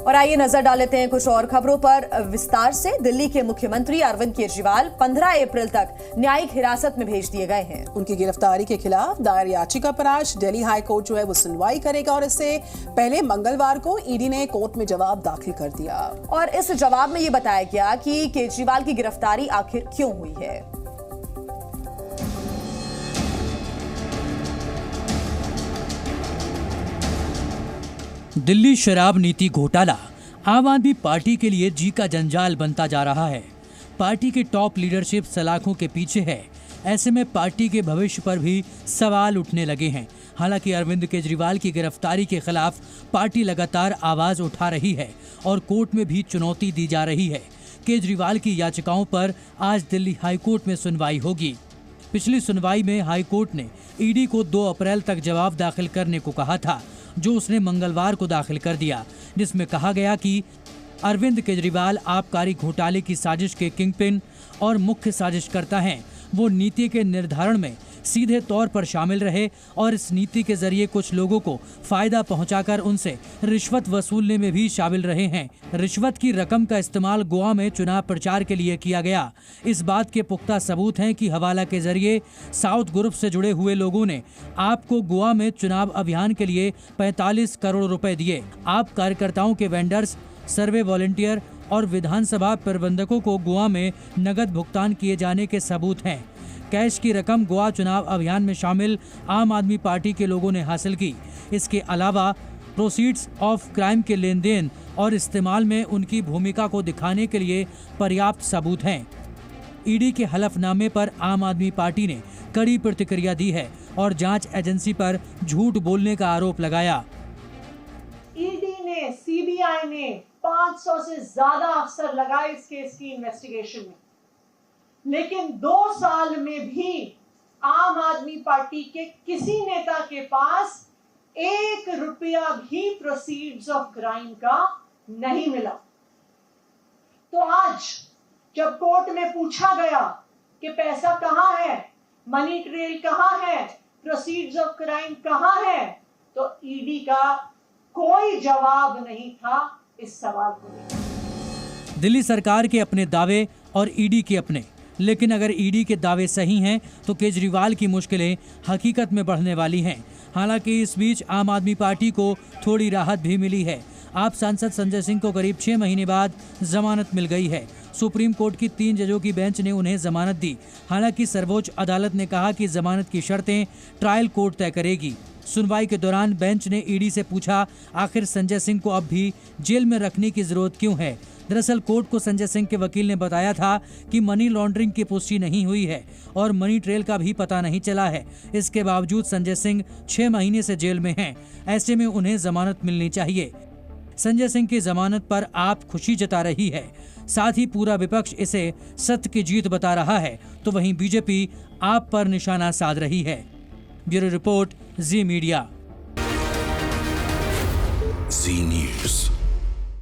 और आइए नजर डाल लेते हैं कुछ और खबरों पर विस्तार से। दिल्ली के मुख्यमंत्री अरविंद केजरीवाल 15 अप्रैल तक न्यायिक हिरासत में भेज दिए गए हैं। उनकी गिरफ्तारी के खिलाफ दायर याचिका पर आज दिल्ली हाई कोर्ट जो है वो सुनवाई करेगा और इससे पहले मंगलवार को ईडी ने कोर्ट में जवाब दाखिल कर दिया। और इस जवाब में ये बताया गया कि केजरीवाल की गिरफ्तारी आखिर क्यों हुई है। दिल्ली शराब नीति घोटाला आम आदमी पार्टी के लिए जी का जंजाल बनता जा रहा है। पार्टी की टॉप लीडरशिप सलाखों के पीछे है। ऐसे में पार्टी के भविष्य पर भी सवाल उठने लगे हैं। हालांकि अरविंद केजरीवाल की गिरफ्तारी के खिलाफ पार्टी लगातार आवाज उठा रही है और कोर्ट में भी चुनौती दी जा रही है। केजरीवाल की याचिकाओं पर आज दिल्ली हाईकोर्ट में सुनवाई होगी। पिछली सुनवाई में हाईकोर्ट ने ईडी को 2 अप्रैल तक जवाब दाखिल करने को कहा था, जो उसने मंगलवार को दाखिल कर दिया, जिसमें कहा गया कि अरविंद केजरीवाल आबकारी घोटाले की साजिश के किंगपिन और मुख्य साजिशकर्ता हैं। वो नीति के निर्धारण में सीधे तौर पर शामिल रहे और इस नीति के जरिए कुछ लोगों को फायदा पहुंचाकर उनसे रिश्वत वसूलने में भी शामिल रहे हैं। रिश्वत की रकम का इस्तेमाल गोवा में चुनाव प्रचार के लिए किया गया। इस बात के पुख्ता सबूत हैं कि हवाला के जरिए साउथ ग्रुप से जुड़े हुए लोगों ने आपको गोवा में चुनाव अभियान के लिए 45 करोड़ रुपए दिए। आप कार्यकर्ताओं के वेंडर्स, सर्वे वॉलंटियर और विधानसभा प्रबंधकों को गोवा में नगद भुगतान किए जाने के सबूत हैं। कैश की रकम गोवा चुनाव अभियान में शामिल आम आदमी पार्टी के लोगों ने हासिल की। इसके अलावा प्रोसीड्स ऑफ क्राइम के लेन देन और इस्तेमाल में उनकी भूमिका को दिखाने के लिए पर्याप्त सबूत हैं। ईडी के हलफनामे पर आम आदमी पार्टी ने कड़ी प्रतिक्रिया दी है और जांच एजेंसी पर झूठ बोलने का आरोप लगाया। ईडी ने, सीबीआई ने 500 से ज्यादा अफसर लगाए इस केस की इन्वेस्टिगेशन में, लेकिन 2 साल में भी आम आदमी पार्टी के किसी नेता के पास 1 रुपया भी प्रोसीड्स ऑफ क्राइम का नहीं मिला। तो आज जब कोर्ट में पूछा गया कि पैसा कहां है, मनी ट्रेल कहां है, प्रोसीड्स ऑफ क्राइम कहां है, तो ईडी का कोई जवाब नहीं था इस सवाल को लेकर। दिल्ली सरकार के अपने दावे और ईडी के अपने, लेकिन अगर ईडी के दावे सही हैं तो केजरीवाल की मुश्किलें हकीकत में बढ़ने वाली हैं। हालांकि इस बीच आम आदमी पार्टी को थोड़ी राहत भी मिली है। आप सांसद संजय सिंह को करीब 6 महीने बाद जमानत मिल गई है। सुप्रीम कोर्ट की 3 जजों की बेंच ने उन्हें जमानत दी। हालांकि सर्वोच्च अदालत ने कहा कि जमानत की शर्तें ट्रायल कोर्ट तय करेगी। सुनवाई के दौरान बेंच ने ईडी से पूछा, आखिर संजय सिंह को अब भी जेल में रखने की जरूरत क्यों है। दरअसल कोर्ट को संजय सिंह के वकील ने बताया था कि मनी लॉन्ड्रिंग की पुष्टि नहीं हुई है और मनी ट्रेल का भी पता नहीं चला है। इसके बावजूद संजय सिंह 6 महीने से जेल में हैं। ऐसे में उन्हें जमानत मिलनी चाहिए। संजय सिंह की जमानत पर आप खुशी जता रही है, साथ ही पूरा विपक्ष इसे सत्य की जीत बता रहा है, तो वहीं बीजेपी आप पर निशाना साध रही है। ब्यूरो रिपोर्ट, जी मीडिया। जी न्यूज़।